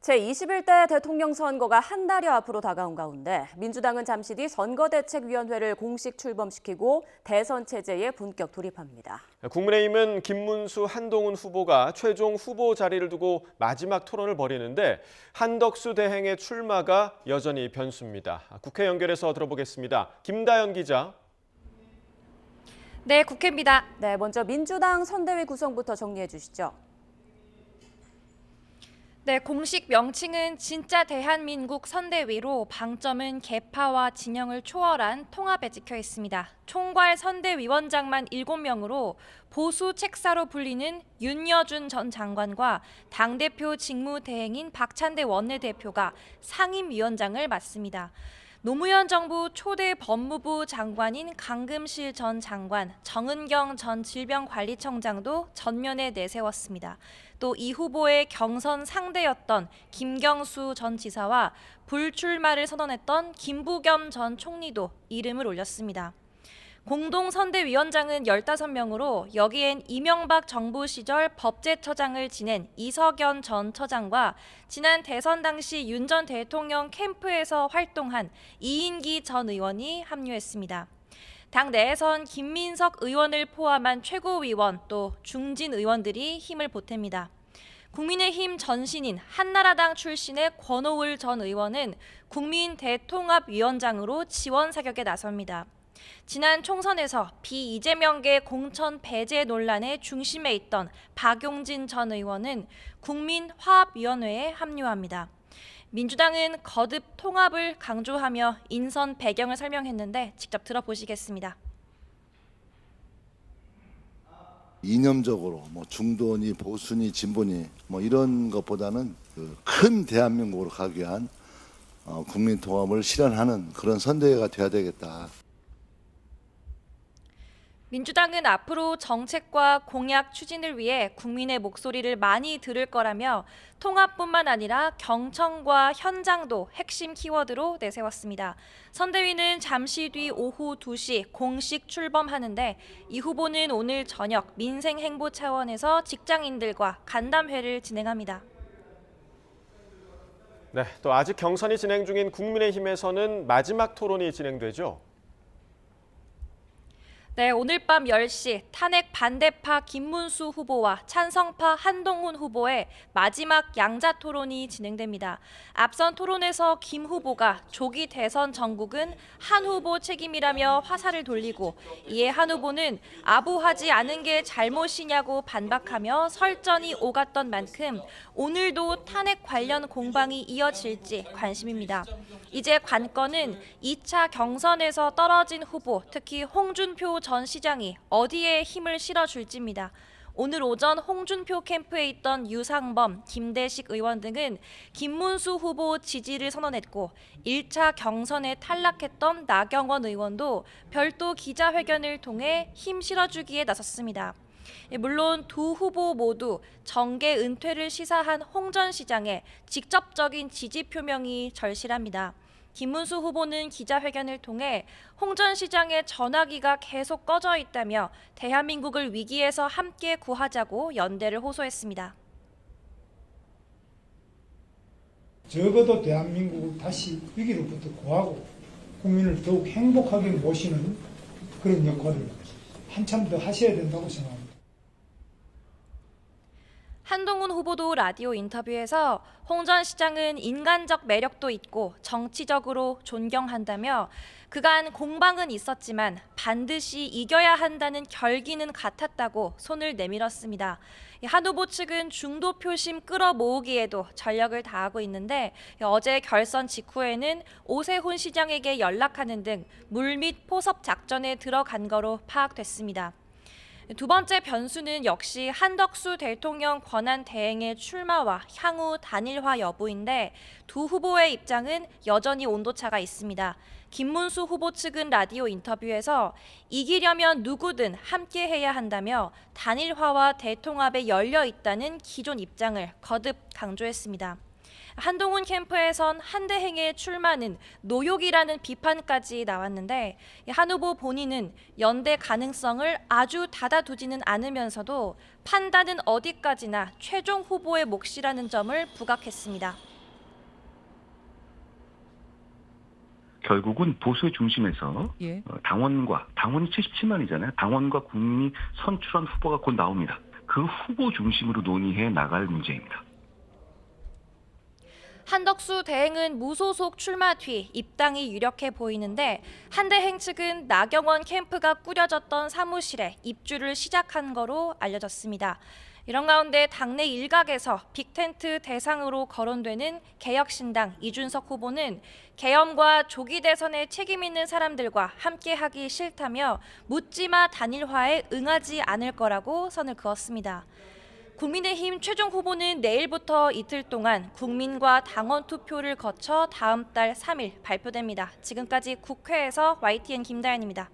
제21대 대통령 선거가 한 달여 앞으로 다가온 가운데 민주당은 잠시 뒤 선거대책위원회를 공식 출범시키고 대선 체제에 본격 돌입합니다. 국민의힘은 김문수, 한동훈 후보가 최종 후보 자리를 두고 마지막 토론을 벌이는데 한덕수 대행의 출마가 여전히 변수입니다. 국회 연결해서 들어보겠습니다. 김다연 기자. 네, 국회입니다. 네, 먼저 민주당 선대위 구성부터 정리해 주시죠. 네, 공식 명칭은 진짜 대한민국 선대위로 방점은 계파와 진영을 초월한 통합에 찍혀 있습니다. 총괄 선대위원장만 7명으로 보수 책사로 불리는 윤여준 전 장관과 당대표 직무대행인 박찬대 원내대표가 상임위원장을 맡습니다. 노무현 정부 초대 법무부 장관인 강금실 전 장관, 정은경 전 질병관리청장도 전면에 내세웠습니다. 또 이 후보의 경선 상대였던 김경수 전 지사와 불출마를 선언했던 김부겸 전 총리도 이름을 올렸습니다. 공동선대위원장은 15명으로 여기엔 이명박 정부 시절 법제처장을 지낸 이석연 전 처장과 지난 대선 당시 윤 전 대통령 캠프에서 활동한 이인기 전 의원이 합류했습니다. 당 내에선 김민석 의원을 포함한 최고위원 또 중진 의원들이 힘을 보탭니다. 국민의힘 전신인 한나라당 출신의 권오을 전 의원은 국민 대통합위원장으로 지원 사격에 나섭니다. 지난 총선에서 비이재명계 공천 배제 논란의 중심에 있던 박용진 전 의원은 국민화합위원회에 합류합니다. 민주당은 거듭 통합을 강조하며 인선 배경을 설명했는데 직접 들어보시겠습니다. 이념적으로 중도니 보수니 진보니 이런 것보다는 큰 대한민국으로 가기 위한 국민 통합을 실현하는 그런 선대위가 돼야 되겠다. 민주당은 앞으로 정책과 공약 추진을 위해 국민의 목소리를 많이 들을 거라며 통합뿐만 아니라 경청과 현장도 핵심 키워드로 내세웠습니다. 선대위는 잠시 뒤 오후 2시 공식 출범하는데 이 후보는 오늘 저녁 민생행보 차원에서 직장인들과 간담회를 진행합니다. 네, 또 아직 경선이 진행 중인 국민의힘에서는 마지막 토론이 진행되죠. 네, 오늘 밤 10시 탄핵 반대파 김문수 후보와 찬성파 한동훈 후보의 마지막 양자 토론이 진행됩니다. 앞선 토론에서 김 후보가 조기 대선 전국은 한 후보 책임이라며 화살을 돌리고 이에 한 후보는 아부하지 않은 게 잘못이냐고 반박하며 설전이 오갔던 만큼 오늘도 탄핵 관련 공방이 이어질지 관심입니다. 이제 관건은 2차 경선에서 떨어진 후보, 특히 홍준표 전 시장이 어디에 힘을 실어줄지입니다. 오늘 오전 홍준표 캠프에 있던 유상범, 김대식 의원 등은 김문수 후보 지지를 선언했고 1차 경선에 탈락했던 나경원 의원도 별도 기자회견을 통해 힘 실어주기에 나섰습니다. 물론 두 후보 모두 정계 은퇴를 시사한 홍 전 시장의 직접적인 지지 표명이 절실합니다. 김문수 후보는 기자회견을 통해 홍 전 시장의 전화기가 계속 꺼져 있다며 대한민국을 위기에서 함께 구하자고 연대를 호소했습니다. 적어도 대한민국을 다시 위기로부터 구하고 국민을 더욱 행복하게 모시는 그런 역할을 한참 더 하셔야 된다고 생각합니다. 한동훈 후보도 라디오 인터뷰에서 홍 전 시장은 인간적 매력도 있고 정치적으로 존경한다며 그간 공방은 있었지만 반드시 이겨야 한다는 결기는 같았다고 손을 내밀었습니다. 한 후보 측은 중도 표심 끌어모으기에도 전력을 다하고 있는데 어제 결선 직후에는 오세훈 시장에게 연락하는 등 물밑 포섭 작전에 들어간 거로 파악됐습니다. 두 번째 변수는 역시 한덕수 대통령 권한 대행의 출마와 향후 단일화 여부인데 두 후보의 입장은 여전히 온도차가 있습니다. 김문수 후보 측은 라디오 인터뷰에서 이기려면 누구든 함께 해야 한다며 단일화와 대통합에 열려 있다는 기존 입장을 거듭 강조했습니다. 한동훈 캠프에선 한대행의 출마는 노욕이라는 비판까지 나왔는데 한 후보 본인은 연대 가능성을 아주 닫아두지는 않으면서도 판단은 어디까지나 최종 후보의 몫이라는 점을 부각했습니다. 결국은 보수의 중심에서 예. 당원이 77만이잖아요. 당원과 국민이 선출한 후보가 곧 나옵니다. 그 후보 중심으로 논의해 나갈 문제입니다. 한덕수 대행은 무소속 출마 뒤 입당이 유력해 보이는데 한대행 측은 나경원 캠프가 꾸려졌던 사무실에 입주를 시작한 거로 알려졌습니다. 이런 가운데 당내 일각에서 빅텐트 대상으로 거론되는 개혁신당 이준석 후보는 계엄과 조기 대선에 책임 있는 사람들과 함께하기 싫다며 묻지마 단일화에 응하지 않을 거라고 선을 그었습니다. 국민의힘 최종 후보는 내일부터 이틀 동안 국민과 당원 투표를 거쳐 다음 달 3일 발표됩니다. 지금까지 국회에서 YTN 김다연입니다.